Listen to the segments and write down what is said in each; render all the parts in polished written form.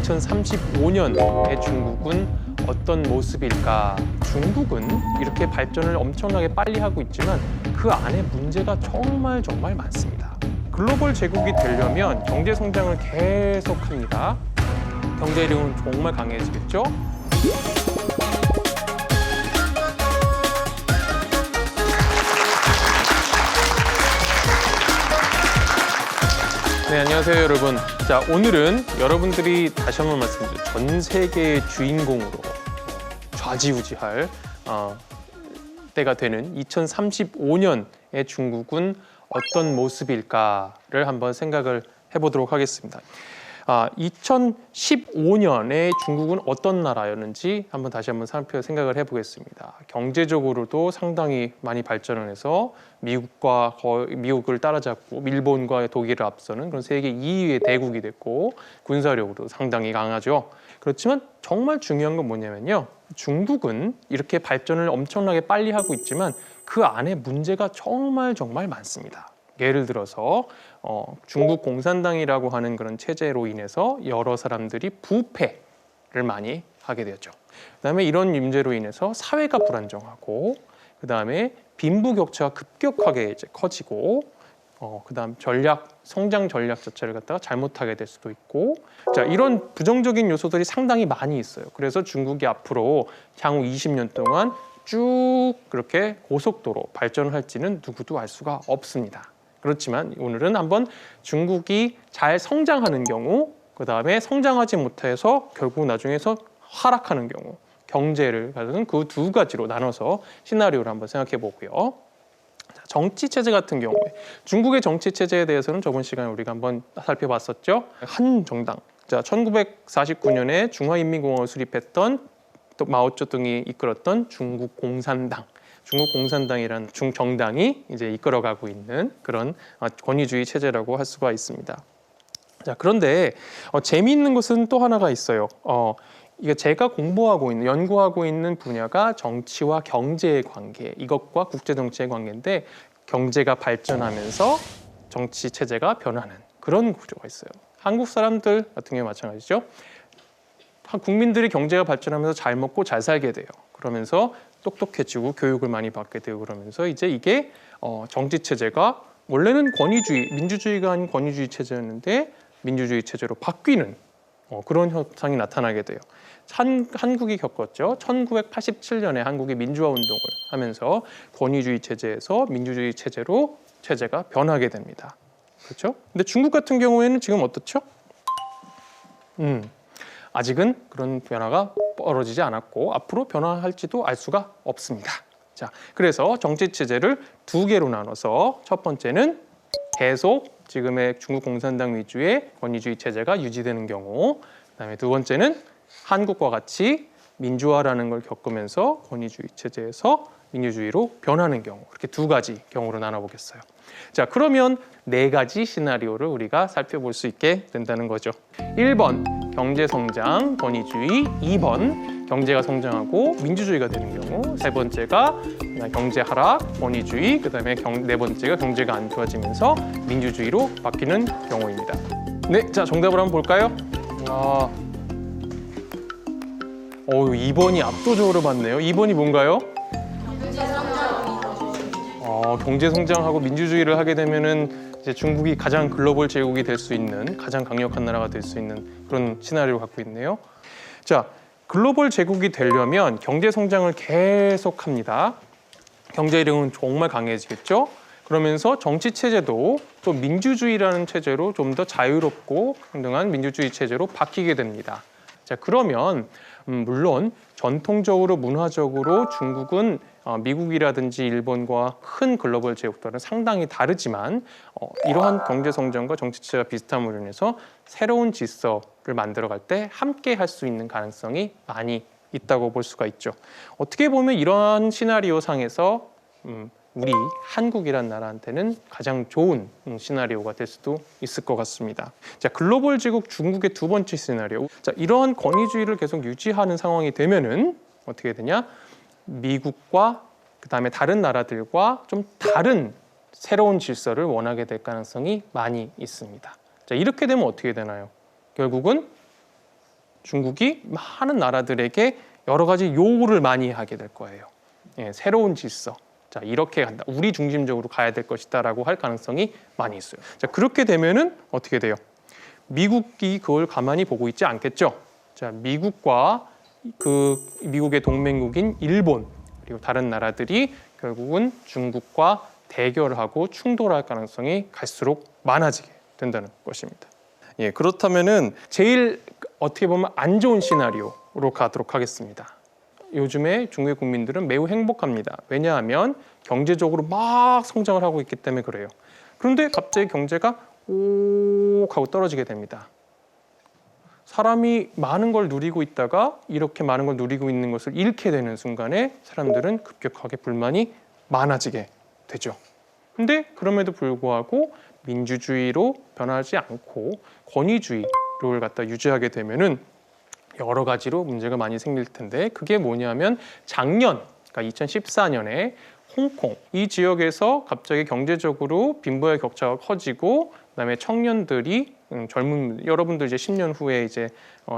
2035년의 중국은 어떤 모습일까? 중국은 이렇게 발전을 엄청나게 빨리 하고 있지만 그 안에 문제가 정말 많습니다. 글로벌 제국이 되려면 경제 성장을 계속합니다. 경제력은 정말 강해지겠죠? 네, 안녕하세요, 여러분. 자, 오늘은 여러분들이 다시 한번 말씀드리죠. 전 세계의 주인공으로 좌지우지할 때가 되는 2035년의 중국은 어떤 모습일까를 한번 생각을 해보도록 하겠습니다. 2015년에 중국은 어떤 나라였는지 다시 한번 생각을 해보겠습니다. 경제적으로도 상당히 많이 발전을 해서 미국을 따라잡고 일본과 독일을 앞서는 그런 세계 2위의 대국이 됐고 군사력으로 상당히 강하죠. 그렇지만 정말 중요한 건 뭐냐면요. 중국은 이렇게 발전을 엄청나게 빨리 하고 있지만 그 안에 문제가 정말 많습니다. 예를 들어서 중국 공산당이라고 하는 그런 체제로 인해서 여러 사람들이 부패를 많이 하게 되었죠. 그다음에 이런 문제로 인해서 사회가 불안정하고 그다음에 빈부격차가 급격하게 이제 커지고 그다음 성장 전략 자체를 갖다가 잘못하게 될 수도 있고 자 이런 부정적인 요소들이 상당히 많이 있어요. 그래서 중국이 앞으로 향후 20년 동안 쭉 그렇게 고속도로 발전을 할지는 누구도 알 수가 없습니다. 그렇지만 오늘은 한번 중국이 잘 성장하는 경우, 그 다음에 성장하지 못해서 결국 나중에서 하락하는 경우, 경제를 가지는 그 두 가지로 나눠서 시나리오를 한번 생각해 보고요. 정치 체제 같은 경우에 중국의 정치 체제에 대해서는 저번 시간에 우리가 한번 살펴봤었죠. 한 정당. 자, 1949년에 중화인민공화국을 수립했던 또 마오쩌둥이 이끌었던 중국 공산당. 중국 공산당이라는 중정당이 이제 이끌어가고 있는 그런 권위주의 체제라고 할 수가 있습니다. 자, 그런데 재미있는 것은 또 하나가 있어요. 이게 제가 연구하고 있는 분야가 정치와 경제의 관계, 이것과 국제 정치의 관계인데 경제가 발전하면서 정치 체제가 변하는 그런 구조가 있어요. 한국 사람들 같은 경우에 마찬가지죠. 국민들이 경제가 발전하면서 잘 먹고 잘 살게 돼요. 그러면서 똑똑해지고 교육을 많이 받게 되고 그러면서 이제 이게 정치 체제가 원래는 민주주의가 아닌 권위주의 체제였는데 민주주의 체제로 바뀌는 그런 현상이 나타나게 돼요. 한국이 겪었죠. 1987년에 한국이 민주화 운동을 하면서 권위주의 체제에서 민주주의 체제로 체제가 변하게 됩니다. 그렇죠? 근데 중국 같은 경우에는 지금 어떻죠? 아직은 그런 변화가 벌어지지 않았고 앞으로 변화할지도 알 수가 없습니다. 자, 그래서 정치 체제를 두 개로 나눠서 첫 번째는 계속 지금의 중국 공산당 위주의 권위주의 체제가 유지되는 경우, 그다음에 두 번째는 한국과 같이 민주화라는 걸 겪으면서 권위주의 체제에서 민주주의로 변하는 경우, 이렇게 두 가지 경우로 나눠보겠어요. 자, 그러면 네 가지 시나리오를 우리가 살펴볼 수 있게 된다는 거죠. 1번 경제 성장, 권위주의. 2번 경제가 성장하고 민주주의가 되는 경우. 세 번째가 경제 하락, 권위주의. 그다음에 네 번째가 경제가 안 좋아지면서 민주주의로 바뀌는 경우입니다. 네, 자 정답을 한번 볼까요? 2번이 압도적으로 많네요. 2번이 뭔가요? 경제 성장하고 민주주의를 하게 되면은 이제 중국이 가장 글로벌 제국이 될 수 있는 가장 강력한 나라가 될 수 있는 그런 시나리오를 갖고 있네요. 자, 글로벌 제국이 되려면 경제 성장을 계속합니다. 경제력은 정말 강해지겠죠. 그러면서 정치 체제도 또 민주주의라는 체제로 좀 더 자유롭고 평등한 민주주의 체제로 바뀌게 됩니다. 자, 그러면 물론 전통적으로 문화적으로 중국은 미국이라든지 일본과 큰 글로벌 제국과는 상당히 다르지만 이러한 경제 성장과 정치 체제가 비슷함으로 인해서 새로운 질서를 만들어갈 때 함께 할 수 있는 가능성이 많이 있다고 볼 수가 있죠. 어떻게 보면 이러한 시나리오 상에서 우리 한국이란 나라한테는 가장 좋은 시나리오가 될 수도 있을 것 같습니다. 자, 글로벌 제국 중국의 두 번째 시나리오. 자, 이러한 권위주의를 계속 유지하는 상황이 되면은 어떻게 되냐? 미국과 그다음에 다른 나라들과 좀 다른 새로운 질서를 원하게 될 가능성이 많이 있습니다. 자, 이렇게 되면 어떻게 되나요? 결국은 중국이 많은 나라들에게 여러 가지 요구를 많이 하게 될 거예요. 예, 새로운 질서. 자, 이렇게 간다. 우리 중심적으로 가야 될 것이다라고 할 가능성이 많이 있어요. 자, 그렇게 되면은 어떻게 돼요? 미국이 그걸 가만히 보고 있지 않겠죠. 자, 미국과 미국의 동맹국인 일본 그리고 다른 나라들이 결국은 중국과 대결하고 충돌할 가능성이 갈수록 많아지게 된다는 것입니다. 예, 그렇다면은 제일 어떻게 보면 안 좋은 시나리오로 가도록 하겠습니다. 요즘에 중국의 국민들은 매우 행복합니다. 왜냐하면 경제적으로 막 성장을 하고 있기 때문에 그래요. 그런데 갑자기 경제가 오 하고 떨어지게 됩니다. 사람이 많은 걸 누리고 있다가 이렇게 많은 걸 누리고 있는 것을 잃게 되는 순간에 사람들은 급격하게 불만이 많아지게 되죠. 근데 그럼에도 불구하고 민주주의로 변하지 않고 권위주의를 갖다 유지하게 되면은 여러 가지로 문제가 많이 생길 텐데 그게 뭐냐면 작년, 그러니까 2014년에 홍콩 이 지역에서 갑자기 경제적으로 빈부의 격차가 커지고 그다음에 청년들이 젊은 여러분들 이제 10년 후에 이제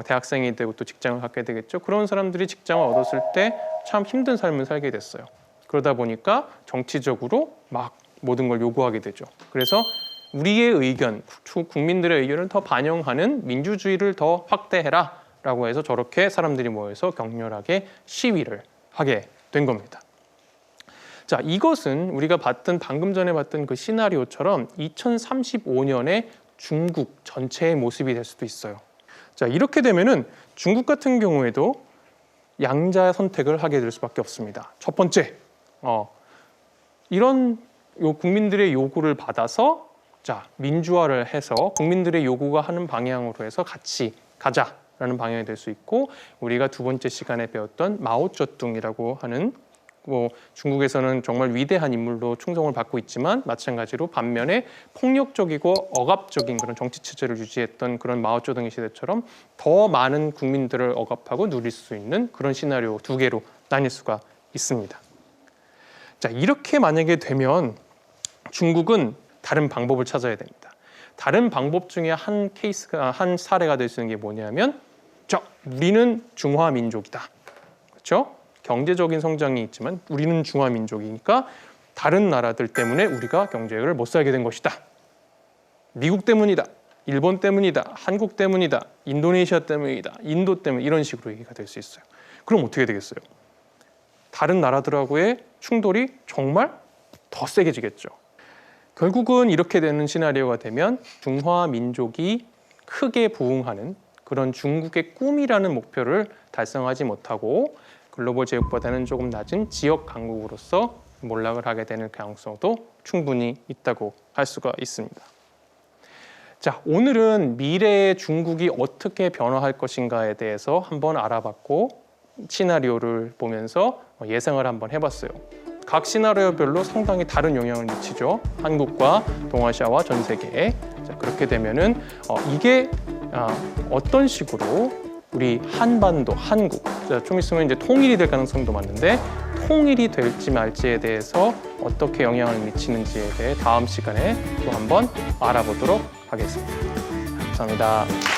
대학생이 되고 또 직장을 갖게 되겠죠. 그런 사람들이 직장을 얻었을 때 참 힘든 삶을 살게 됐어요. 그러다 보니까 정치적으로 막 모든 걸 요구하게 되죠. 그래서 우리의 의견, 국민들의 의견을 더 반영하는 민주주의를 더 확대해라 라고 해서 저렇게 사람들이 모여서 격렬하게 시위를 하게 된 겁니다. 자, 이것은 우리가 방금 전에 봤던 그 시나리오처럼 2035년에 중국 전체의 모습이 될 수도 있어요. 자, 이렇게 되면은 중국 같은 경우에도 양자 선택을 하게 될 수밖에 없습니다. 첫 번째, 이런 국민들의 요구를 받아서 자, 민주화를 해서 국민들의 요구가 하는 방향으로 해서 같이 가자라는 방향이 될 수 있고 우리가 두 번째 시간에 배웠던 마오쩌둥이라고 하는 중국에서는 정말 위대한 인물로 충성을 받고 있지만 마찬가지로 반면에 폭력적이고 억압적인 그런 정치 체제를 유지했던 그런 마오쩌둥의 시대처럼 더 많은 국민들을 억압하고 누릴 수 있는 그런 시나리오 두 개로 나뉠 수가 있습니다. 자, 이렇게 만약에 되면 중국은 다른 방법을 찾아야 됩니다. 다른 방법 중에 한 사례가 될 수 있는 게 뭐냐면 우리는 중화 민족이다. 그렇죠? 경제적인 성장이 있지만 우리는 중화 민족이니까 다른 나라들 때문에 우리가 경제를 못 살게 된 것이다. 미국 때문이다. 일본 때문이다. 한국 때문이다. 인도네시아 때문이다. 인도 때문에 이런 식으로 얘기가 될 수 있어요. 그럼 어떻게 되겠어요? 다른 나라들하고의 충돌이 정말 더 세게지겠죠. 결국은 이렇게 되는 시나리오가 되면 중화 민족이 크게 부흥하는 그런 중국의 꿈이라는 목표를 달성하지 못하고 글로벌 제국보다는 조금 낮은 지역 강국으로서 몰락을 하게 되는 가능성도 충분히 있다고 할 수가 있습니다. 자, 오늘은 미래의 중국이 어떻게 변화할 것인가에 대해서 한번 알아봤고 시나리오를 보면서 예상을 한번 해봤어요. 각 시나리오별로 상당히 다른 영향을 미치죠. 한국과 동아시아와 전 세계에. 자, 그렇게 되면은 이게 어떤 식으로 우리 한반도, 한국, 좀 있으면 이제 통일이 될 가능성도 많은데 통일이 될지 말지에 대해서 어떻게 영향을 미치는지에 대해 다음 시간에 또 한번 알아보도록 하겠습니다. 감사합니다.